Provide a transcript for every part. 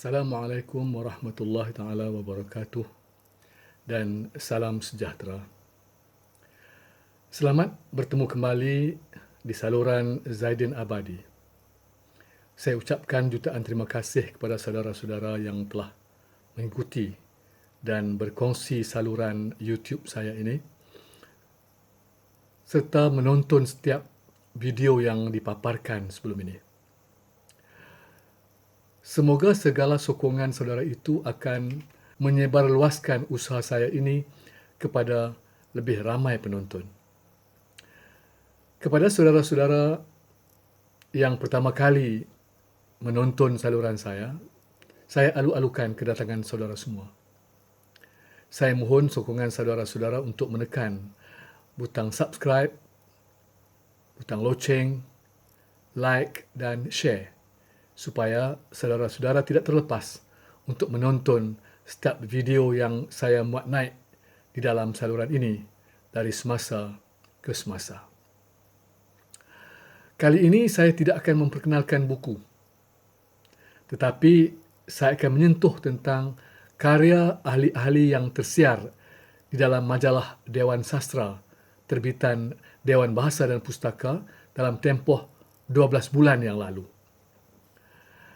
Assalamualaikum warahmatullahi taala wabarakatuh dan salam sejahtera. Selamat bertemu kembali di saluran Zaidin Abadi. Saya ucapkan jutaan terima kasih kepada saudara-saudara yang telah mengikuti dan berkongsi saluran YouTube saya ini serta menonton setiap video yang dipaparkan sebelum ini. Semoga segala sokongan saudara itu akan menyebarluaskan usaha saya ini kepada lebih ramai penonton. Kepada saudara-saudara yang pertama kali menonton saluran saya alu-alukan kedatangan saudara semua. Saya mohon sokongan saudara-saudara untuk menekan butang subscribe, butang loceng, like dan share supaya saudara-saudara tidak terlepas untuk menonton setiap video yang saya muat naik di dalam saluran ini dari semasa ke semasa. Kali ini saya tidak akan memperkenalkan buku, tetapi saya akan menyentuh tentang karya ahli-ahli yang tersiar di dalam majalah Dewan Sastra terbitan Dewan Bahasa dan Pustaka dalam tempoh 12 bulan yang lalu.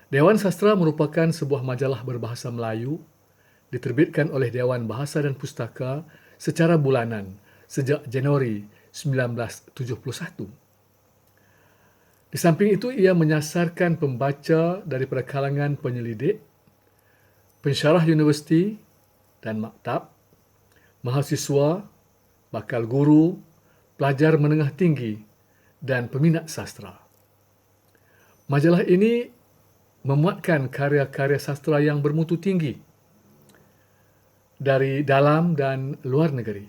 Dewan Sastra merupakan sebuah majalah berbahasa Melayu diterbitkan oleh Dewan Bahasa dan Pustaka secara bulanan sejak Januari 1971. Di samping itu, ia menyasarkan pembaca daripada kalangan penyelidik, pensyarah universiti dan maktab, mahasiswa, bakal guru, pelajar menengah tinggi dan peminat sastra. Majalah ini memuatkan karya-karya sastra yang bermutu tinggi dari dalam dan luar negeri.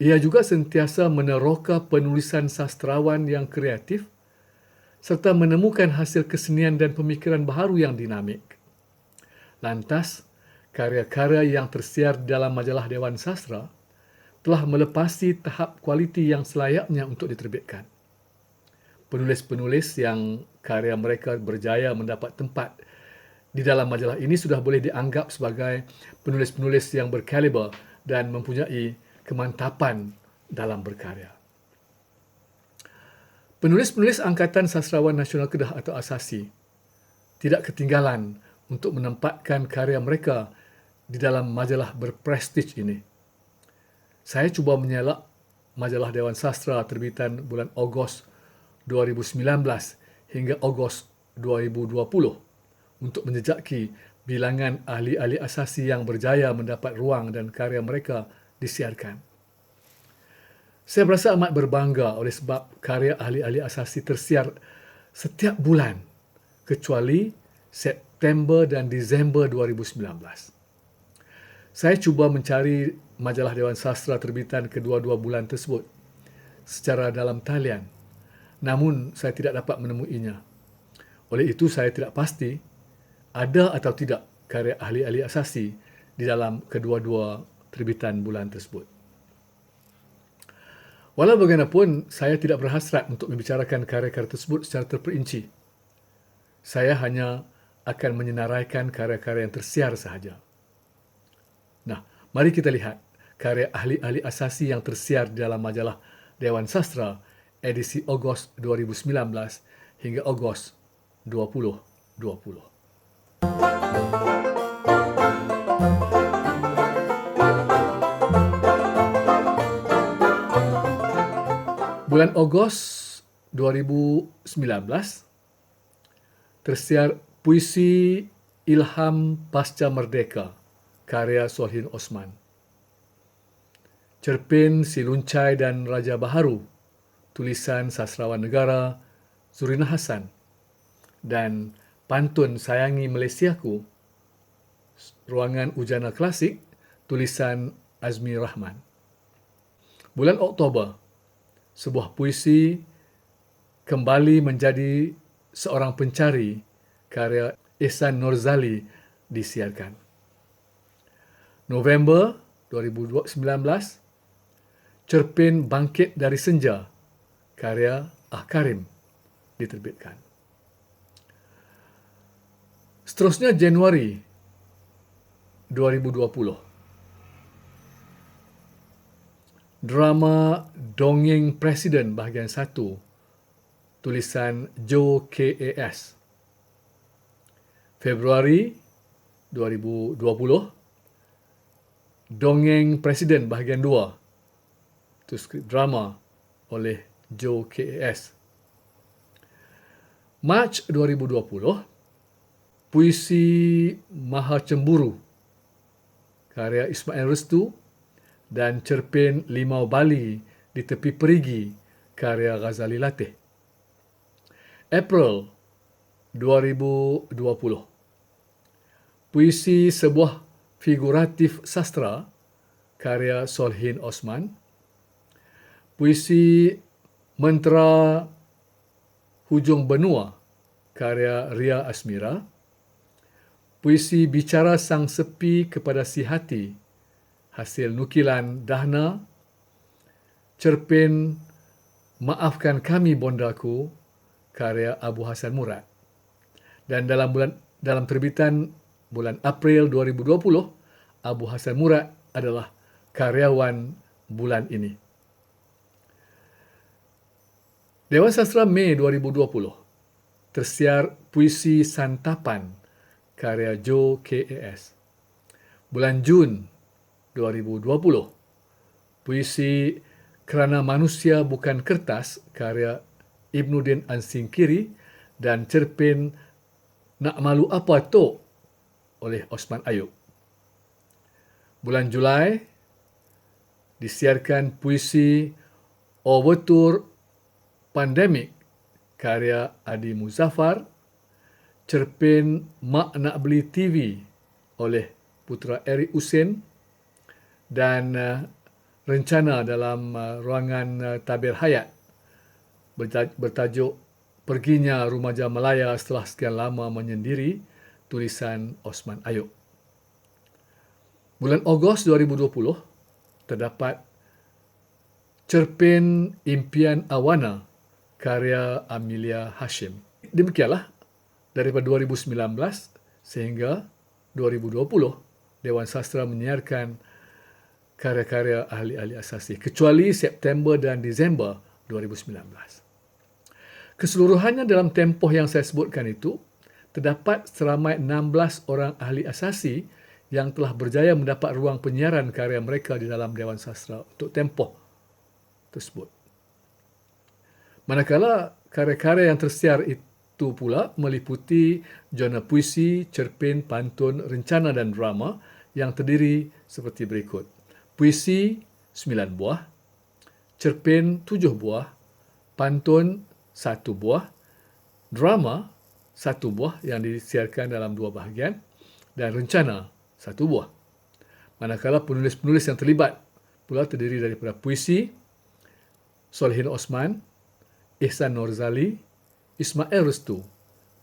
Ia juga sentiasa meneroka penulisan sastrawan yang kreatif serta menemukan hasil kesenian dan pemikiran baharu yang dinamik. Lantas, karya-karya yang tersiar dalam majalah Dewan Sastra telah melepasi tahap kualiti yang selayaknya untuk diterbitkan. Penulis-penulis yang karya mereka berjaya mendapat tempat di dalam majalah ini sudah boleh dianggap sebagai penulis-penulis yang berkaliber dan mempunyai kemantapan dalam berkarya. Penulis-penulis Angkatan Sastrawan Nasional Kedah atau ASASI tidak ketinggalan untuk menempatkan karya mereka di dalam majalah berprestij ini. Saya cuba menyelak majalah Dewan Sastra terbitan bulan Ogos 2019 hingga Ogos 2020 untuk menjejaki bilangan ahli-ahli asasi yang berjaya mendapat ruang dan karya mereka disiarkan. Saya berasa amat berbangga oleh sebab karya ahli-ahli asasi tersiar setiap bulan kecuali September dan Disember 2019. Saya cuba mencari majalah Dewan Sastra terbitan kedua-dua bulan tersebut secara dalam talian, namun saya tidak dapat menemuinya. Oleh itu, saya tidak pasti ada atau tidak karya ahli-ahli asasi di dalam kedua-dua terbitan bulan tersebut. Walau bagaimanapun, saya tidak berhasrat untuk membicarakan karya-karya tersebut secara terperinci. Saya hanya akan menyenaraikan karya-karya yang tersiar sahaja. Nah, mari kita lihat karya ahli-ahli asasi yang tersiar di dalam majalah Dewan Sastra edisi Ogos 2019 hingga Ogos 2020. Bulan Ogos 2019 tersiar Puisi Ilham Pasca Merdeka karya Solihin Osman. Cerpen Si Luncai dan Raja Baharu tulisan sastrawan negara Zurina Hasan dan Pantun Sayangi Malaysiaku Ruangan Ujana Klasik tulisan Azmi Rahman. Bulan Oktober, sebuah puisi Kembali Menjadi Seorang Pencari karya Ihsan Norzali disiarkan. November 2019, Cerpen Bangkit dari Senja karya Karim diterbitkan. Seterusnya Januari 2020. Drama Dongeng Presiden bahagian 1, tulisan Joe K.A.S. Februari 2020, Dongeng Presiden bahagian 2, itu skrip drama oleh Joe K.A.S. Mac 2020, Puisi Maha Cemburu karya Ismail Restu dan Cerpen Limau Bali di Tepi Perigi karya Ghazali Latih. April 2020, Puisi Sebuah Figuratif Sastra karya Solhin Osman. Puisi Mentera Hujung Benua karya Ria Asmira. Puisi Bicara Sang Sepi Kepada Si Hati hasil nukilan Dahna. Cerpen Maafkan Kami Bondaku karya Abu Hasan Murad. Dan dalam terbitan bulan April 2020, Abu Hasan Murad adalah karyawan bulan ini. Dewan Sastra Mei 2020, tersiar Puisi Santapan karya Joe K.A.S. Bulan Jun 2020, Puisi Kerana Manusia Bukan Kertas karya Ibnuddin Ansingkiri dan cerpen Nak Malu Apa Tok oleh Osman Ayub. Bulan Julai disiarkan puisi Overture Pandemik karya Adi Muzaffar, cerpen Mak Nak Beli TV oleh Putra Eri Usin, dan rencana dalam ruangan tabir hayat bertajuk Perginya Rumaja Malaya Setelah Sekian Lama Menyendiri, tulisan Osman Ayub. Bulan Ogos 2020, terdapat cerpen Impian Awana karya Amelia Hashim. Demikianlah daripada 2019 sehingga 2020, Dewan Sastra menyiarkan karya-karya ahli-ahli asasi, kecuali September dan Disember 2019. Keseluruhannya dalam tempoh yang saya sebutkan itu, terdapat seramai 16 orang ahli asasi yang telah berjaya mendapat ruang penyiaran karya mereka di dalam Dewan Sastra untuk tempoh tersebut. Manakala karya-karya yang tersiar itu pula meliputi jurnal puisi, cerpen, pantun, rencana dan drama yang terdiri seperti berikut. Puisi 9 buah, cerpen 7 buah, pantun 1 buah, drama 1 buah yang disiarkan dalam 2 bahagian, dan rencana 1 buah. Manakala penulis-penulis yang terlibat pula terdiri daripada puisi Solhin Osman, Ihsan Norzali, Ismail Restu,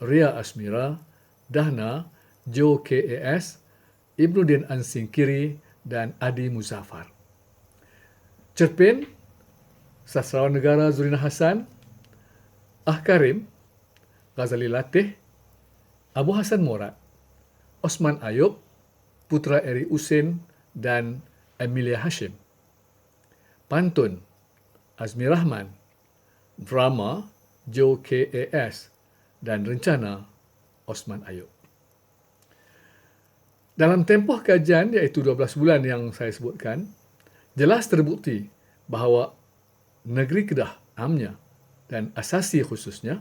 Ria Asmira, Dahna, Joe K.A.S., Ibnuddin Ansingkiri, dan Adi Muzaffar. Cerpen Sastrawan Negara Zurina Hasan, Ah Karim, Ghazali Latih, Abu Hasan Murad, Osman Ayub, Putra Eri Usin, dan Amelia Hashim. Pantun Azmi Rahman, drama Joe K.A.S. dan rencana Osman Ayub. Dalam tempoh kajian iaitu 12 bulan yang saya sebutkan, jelas terbukti bahawa negeri Kedah amnya dan asasi khususnya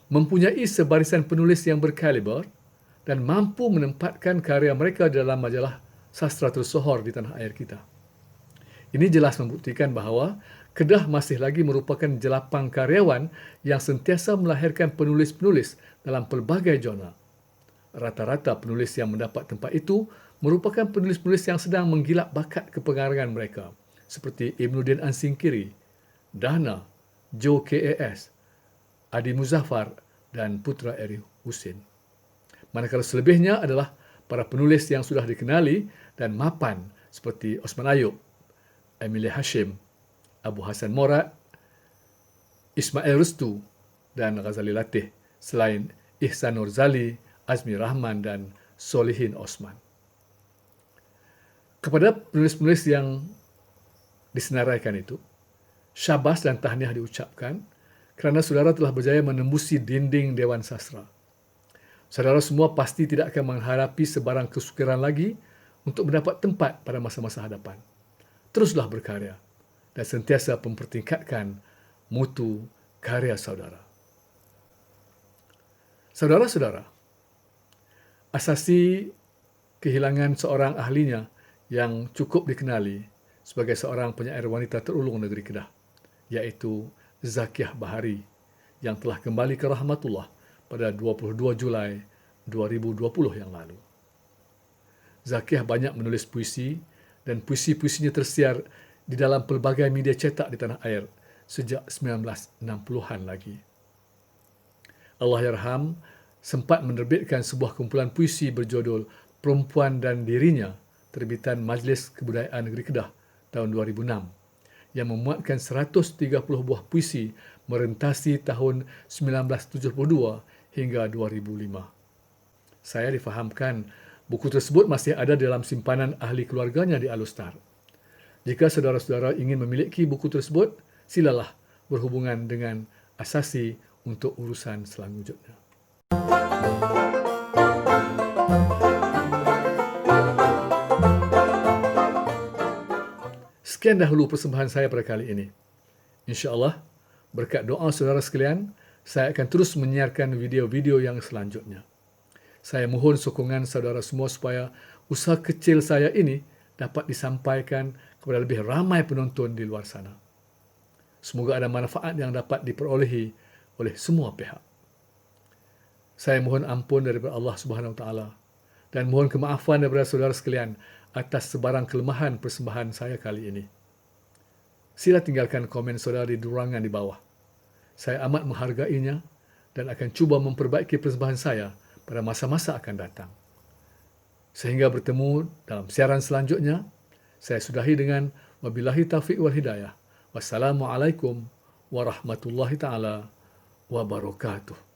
mempunyai sebarisan penulis yang berkaliber dan mampu menempatkan karya mereka dalam majalah sastra tersohor di tanah air kita. Ini jelas membuktikan bahawa Kedah masih lagi merupakan jelapang karyawan yang sentiasa melahirkan penulis-penulis dalam pelbagai jurnal. Rata-rata penulis yang mendapat tempat itu merupakan penulis-penulis yang sedang menggilap bakat kepengarangan mereka, seperti Ibnuddin Ansingkiri, Dahna, Joe K.A.S., Adi Muzaffar, dan Putra Eri Husin. Manakala selebihnya adalah para penulis yang sudah dikenali dan mapan seperti Osman Ayub, Amelia Hashim, Abu Hasan Murad, Ismail Restu, dan Ghazali Latih, selain Ihsan Norzali, Azmi Rahman dan Solihin Osman. Kepada penulis-penulis yang disenaraikan itu, syabas dan tahniah diucapkan kerana saudara telah berjaya menembusi dinding Dewan Sastra. Saudara semua pasti tidak akan menghadapi sebarang kesukaran lagi untuk mendapat tempat pada masa-masa hadapan. Teruslah berkarya dan sentiasa mempertingkatkan mutu karya saudara. Saudara-saudara, Asasi kehilangan seorang ahlinya yang cukup dikenali sebagai seorang penyair wanita terulung negeri Kedah, iaitu Zakiah Bahari, yang telah kembali ke rahmatullah pada 22 Julai 2020 yang lalu. Zakiah banyak menulis puisi dan puisi-puisinya tersiar di dalam pelbagai media cetak di tanah air sejak 1960-an lagi. Allahyarham sempat menerbitkan sebuah kumpulan puisi berjudul Perempuan dan Dirinya, terbitan Majlis Kebudayaan Negeri Kedah tahun 2006, yang memuatkan 130 buah puisi merentasi tahun 1972 hingga 2005. Saya difahamkan buku tersebut masih ada dalam simpanan ahli keluarganya di Alustar. Jika saudara-saudara ingin memiliki buku tersebut, silalah berhubungan dengan Asasi untuk urusan selanjutnya. Sekian dahulu persembahan saya pada kali ini. InsyaAllah, berkat doa saudara sekalian, saya akan terus menyiarkan video-video yang selanjutnya. Saya mohon sokongan saudara semua supaya usaha kecil saya ini dapat disampaikan kepada lebih ramai penonton di luar sana. Semoga ada manfaat yang dapat diperolehi oleh semua pihak. Saya mohon ampun daripada Allah Subhanahu Wa Taala dan mohon kemaafan daripada saudara sekalian atas sebarang kelemahan persembahan saya kali ini. Sila tinggalkan komen saudara di durangan di bawah. Saya amat menghargainya dan akan cuba memperbaiki persembahan saya pada masa-masa akan datang. Sehingga bertemu dalam siaran selanjutnya, saya sudahi dengan wabillahi taufiq wal hidayah. Wassalamualaikum warahmatullahi taala wabarakatuh.